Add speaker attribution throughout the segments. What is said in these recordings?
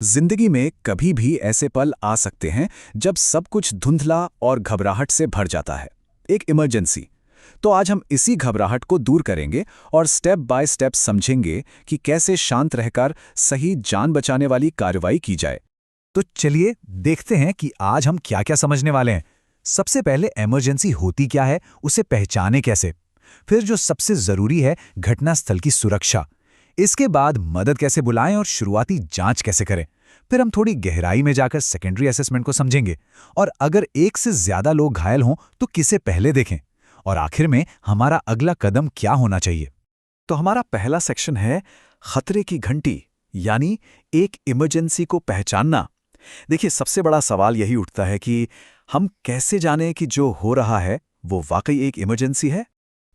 Speaker 1: जिंदगी में कभी भी ऐसे पल आ सकते हैं जब सब कुछ धुंधला और घबराहट से भर जाता है। एक इमरजेंसी। तो आज हम इसी घबराहट को दूर करेंगे और स्टेप बाय स्टेप समझेंगे कि कैसे शांत रहकर सही जान बचाने वाली कार्रवाई की जाए।
Speaker 2: तो चलिए देखते हैं कि आज हम क्या क्या समझने वाले हैं। सबसे पहले इमरजेंसी होती क्या है, उसे पहचाने कैसे। फिर जो सबसे जरूरी है, घटनास्थल की सुरक्षा। इसके बाद मदद कैसे बुलाएं और शुरुआती जांच कैसे करें। फिर हम थोड़ी गहराई में जाकर सेकेंडरी असेसमेंट को समझेंगे और अगर एक से ज्यादा लोग घायल हों तो किसे पहले देखें। और आखिर में हमारा अगला कदम क्या होना चाहिए।
Speaker 1: तो हमारा पहला सेक्शन है खतरे की घंटी, यानी एक इमरजेंसी को पहचानना। देखिए, सबसे बड़ा सवाल यही उठता है कि हम कैसे जानें कि जो हो रहा है वो वाकई एक इमरजेंसी है।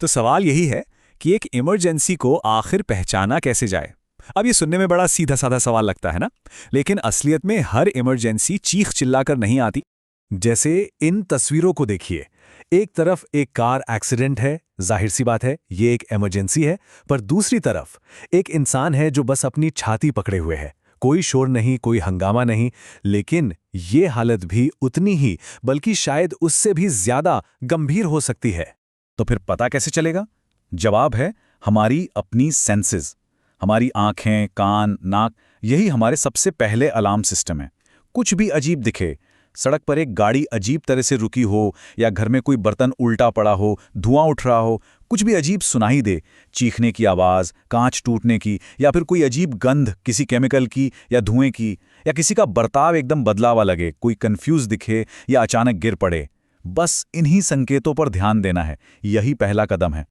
Speaker 1: तो सवाल यही है कि एक इमरजेंसी को आखिर पहचाना कैसे जाए। अब ये सुनने में बड़ा सीधा साधा सवाल लगता है ना, लेकिन असलियत में हर इमरजेंसी चीख चिल्लाकर नहीं आती। जैसे इन तस्वीरों को देखिए, एक तरफ एक कार एक्सीडेंट है, जाहिर सी बात है ये एक इमरजेंसी है, पर दूसरी तरफ एक इंसान है जो बस अपनी छाती पकड़े हुए है। कोई शोर नहीं, कोई हंगामा नहीं, लेकिन ये हालत भी उतनी ही बल्कि शायद उससे भी ज्यादा गंभीर हो सकती है। तो फिर पता कैसे चलेगा? जवाब है हमारी अपनी सेंसेस। हमारी आंखें, कान, नाक, यही हमारे सबसे पहले अलार्म सिस्टम है। कुछ भी अजीब दिखे, सड़क पर एक गाड़ी अजीब तरह से रुकी हो या घर में कोई बर्तन उल्टा पड़ा हो, धुआं उठ रहा हो, कुछ भी अजीब सुनाई दे, चीखने की आवाज़, कांच टूटने की, या फिर कोई अजीब गंध किसी केमिकल की या धुएं की, या किसी का बर्ताव एकदम बदला हुआ लगे, कोई कंफ्यूज दिखे या अचानक गिर पड़े, बस इन्हीं संकेतों पर ध्यान देना है। यही पहला कदम है।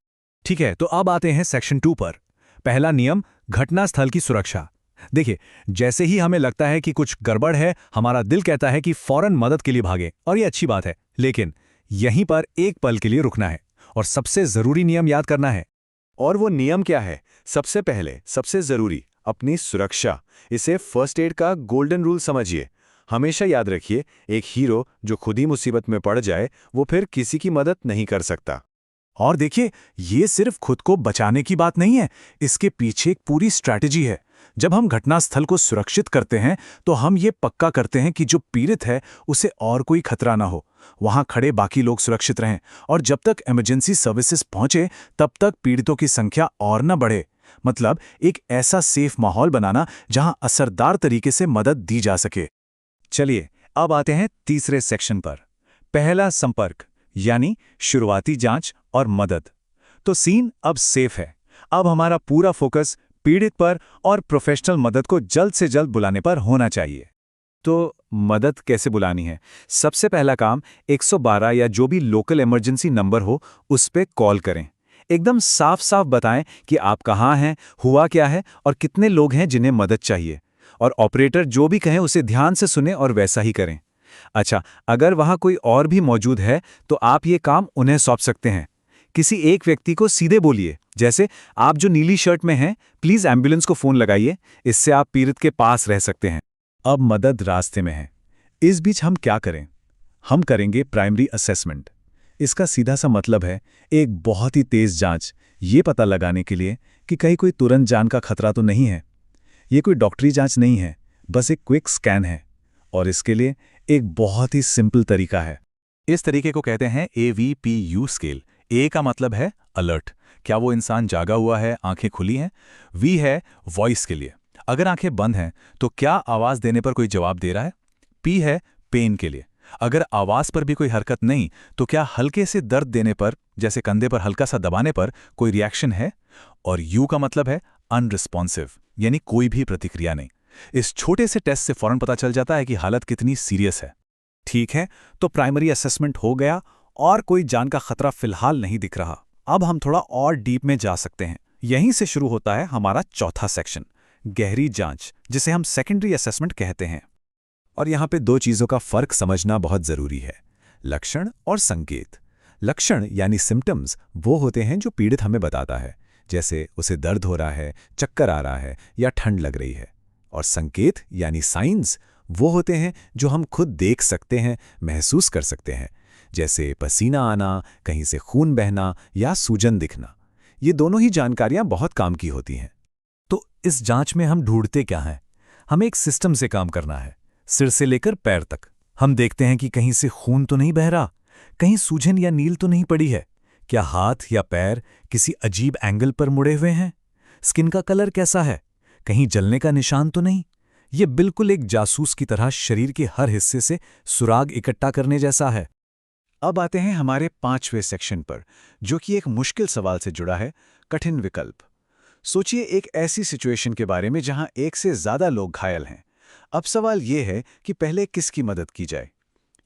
Speaker 2: ठीक है, तो अब आते हैं सेक्शन 2 पर। पहला नियम, घटनास्थल की सुरक्षा। देखिए, जैसे ही हमें लगता है कि कुछ गड़बड़ है, हमारा दिल कहता है कि फौरन मदद के लिए भागे, और ये अच्छी बात है। लेकिन यहीं पर एक पल के लिए रुकना है और सबसे जरूरी नियम याद करना है।
Speaker 1: और वो नियम क्या है? सबसे पहले, सबसे जरूरी, अपनी सुरक्षा। इसे फर्स्ट एड का गोल्डन रूल समझिए। हमेशा याद रखिए, एक हीरो जो खुद ही मुसीबत में पड़ जाए, वो फिर किसी की मदद नहीं कर सकता।
Speaker 2: और देखिए, ये सिर्फ खुद को बचाने की बात नहीं है, इसके पीछे एक पूरी स्ट्रैटेजी है। जब हम घटनास्थल को सुरक्षित करते हैं तो हम ये पक्का करते हैं कि जो पीड़ित है उसे और कोई खतरा ना हो, वहां खड़े बाकी लोग सुरक्षित रहें, और जब तक इमरजेंसी सर्विसेज पहुंचे तब तक पीड़ितों की संख्या और न बढ़े। मतलब एक ऐसा सेफ माहौल बनाना जहां असरदार तरीके से मदद दी जा सके। चलिए अब आते हैं तीसरे सेक्शन पर। पहला, संपर्क, यानी शुरुआती जांच और मदद। तो सीन अब सेफ है। अब हमारा पूरा फोकस पीड़ित पर और प्रोफेशनल मदद को जल्द से जल्द बुलाने पर होना चाहिए। तो मदद कैसे बुलानी है? सबसे पहला काम, 112 या जो भी लोकल इमरजेंसी नंबर हो उस पे कॉल करें। एकदम साफ साफ बताएं कि आप कहाँ हैं, हुआ क्या है और कितने लोग हैं जिन्हें मदद चाहिए। और ऑपरेटर जो भी कहें उसे ध्यान से सुने और वैसा ही करें। अच्छा, अगर वहां कोई और भी मौजूद है तो आप ये काम उन्हें सौंप सकते हैं। किसी एक व्यक्ति को सीधे बोलिए, जैसे आप जो नीली शर्ट में हैं, प्लीज एम्बुलेंस को फोन लगाइए। इससे आप पीड़ित के पास रह सकते हैं। अब मदद रास्ते में है। इस बीच हम क्या करें? हम करेंगे प्राइमरी असेसमेंट। इसका सीधा सा मतलब है एक बहुत ही तेज जांच, ये पता लगाने के लिए कि कहीं कोई तुरंत जान का खतरा तो नहीं है। ये कोई डॉक्टरी जांच नहीं है, बस एक क्विक स्कैन है। और इसके लिए एक बहुत ही सिंपल तरीका है। इस तरीके को कहते हैं AVPU स्केल। ए का मतलब है अलर्ट, क्या वो इंसान जागा हुआ है, आंखें खुली हैं। वी है वॉइस के लिए, अगर आंखें बंद हैं तो क्या आवाज देने पर कोई जवाब दे रहा है। पी है पेन के लिए, अगर आवाज पर भी कोई हरकत नहीं तो क्या हल्के से दर्द देने पर, जैसे कंधे पर हल्का सा दबाने पर, कोई रिएक्शन है। और यू का मतलब है अनरिस्पॉन्सिव, यानी कोई भी प्रतिक्रिया नहीं। इस छोटे से टेस्ट से फौरन पता चल जाता है कि हालत कितनी सीरियस है। ठीक है, तो प्राइमरी असेसमेंट हो गया और कोई जान का खतरा फिलहाल नहीं दिख रहा। अब हम थोड़ा और डीप में जा सकते हैं। यहीं से शुरू होता है हमारा चौथा सेक्शन, गहरी जांच, जिसे हम सेकेंडरी असेसमेंट कहते हैं। और यहाँ पे दो चीज़ों का फर्क समझना बहुत ज़रूरी है, लक्षण और संकेत। लक्षण यानी सिम्टम्स वो होते हैं जो पीड़ित हमें बताता है, जैसे उसे दर्द हो रहा है, चक्कर आ रहा है या ठंड लग रही है। और संकेत यानी साइंस वो होते हैं जो हम खुद देख सकते हैं, महसूस कर सकते हैं, जैसे पसीना आना, कहीं से खून बहना या सूजन दिखना। ये दोनों ही जानकारियां बहुत काम की होती हैं। तो इस जांच में हम ढूंढते क्या हैं?
Speaker 1: हमें एक सिस्टम से काम करना है, सिर से लेकर पैर तक। हम देखते हैं कि कहीं से खून तो नहीं बह रहा, कहीं सूजन या नील तो नहीं पड़ी है, क्या हाथ या पैर किसी अजीब एंगल पर मुड़े हुए हैं, स्किन का कलर कैसा है, कहीं जलने का निशान तो नहीं। ये बिल्कुल एक जासूस की तरह शरीर के हर हिस्से से सुराग इकट्ठा करने जैसा है।
Speaker 2: अब आते हैं हमारे 5वें सेक्शन पर, जो कि एक मुश्किल सवाल से जुड़ा है, कठिन विकल्प। सोचिए एक ऐसी सिचुएशन के बारे में जहां एक से ज्यादा लोग घायल हैं। अब सवाल ये है कि पहले किसकी मदद की जाए।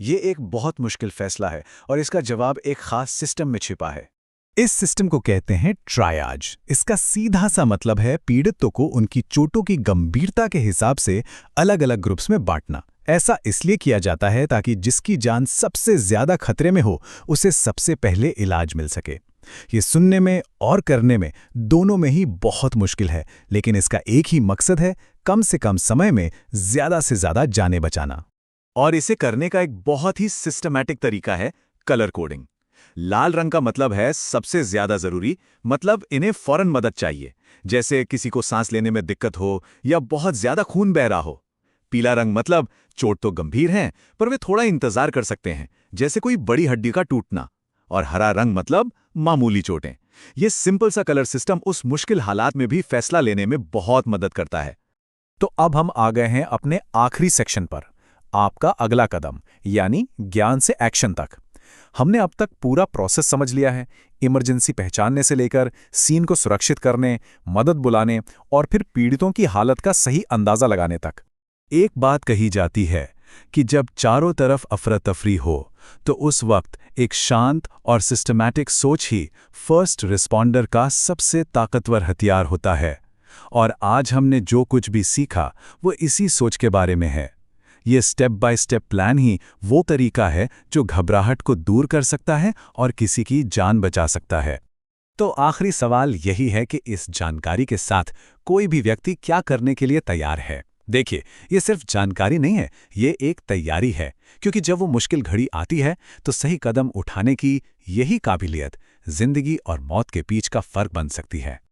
Speaker 2: ये एक बहुत मुश्किल फैसला है और इसका जवाब एक खास सिस्टम में छिपा है।
Speaker 1: इस सिस्टम को कहते हैं ट्रायाज। इसका सीधा सा मतलब है पीड़ितों को उनकी चोटों की गंभीरता के हिसाब से अलग अलग ग्रुप्स में बांटना। ऐसा इसलिए किया जाता है ताकि जिसकी जान सबसे ज्यादा खतरे में हो उसे सबसे पहले इलाज मिल सके। ये सुनने में और करने में दोनों में ही बहुत मुश्किल है, लेकिन इसका एक ही मकसद है, कम से कम समय में ज्यादा से ज्यादा जानें बचाना।
Speaker 2: और इसे करने का एक बहुत ही सिस्टमैटिक तरीका है कलर कोडिंग। लाल रंग का मतलब है सबसे ज्यादा जरूरी, मतलब इन्हें फौरन मदद चाहिए, जैसे किसी को सांस लेने में दिक्कत हो या बहुत ज्यादा खून बह रहा हो। पीला रंग मतलब चोट तो गंभीर है पर वे थोड़ा इंतजार कर सकते हैं, जैसे कोई बड़ी हड्डी का टूटना। और हरा रंग मतलब मामूली चोटें। ये सिंपल सा कलर सिस्टम उस मुश्किल हालात में भी फैसला लेने में बहुत मदद करता है।
Speaker 1: तो अब हम आ गए हैं अपने आखिरी सेक्शन पर, आपका अगला कदम, यानी ज्ञान से एक्शन तक। हमने अब तक पूरा प्रोसेस समझ लिया है, इमरजेंसी पहचानने से लेकर सीन को सुरक्षित करने, मदद बुलाने और फिर पीड़ितों की हालत का सही अंदाजा लगाने तक। एक बात कही जाती है कि जब चारों तरफ अफरा-तफरी हो तो उस वक्त एक शांत और सिस्टमैटिक सोच ही फर्स्ट रिस्पॉन्डर का सबसे ताकतवर हथियार होता है। और आज हमने जो कुछ भी सीखा वो इसी सोच के बारे में है। ये स्टेप बाय स्टेप प्लान ही वो तरीका है जो घबराहट को दूर कर सकता है और किसी की जान बचा सकता है। तो आखिरी सवाल यही है कि इस जानकारी के साथ कोई भी व्यक्ति क्या करने के लिए तैयार है। देखिए, ये सिर्फ जानकारी नहीं है, ये एक तैयारी है, क्योंकि जब वो मुश्किल घड़ी आती है तो सही कदम उठाने की यही काबिलियत जिंदगी और मौत के बीच का फर्क बन सकती है।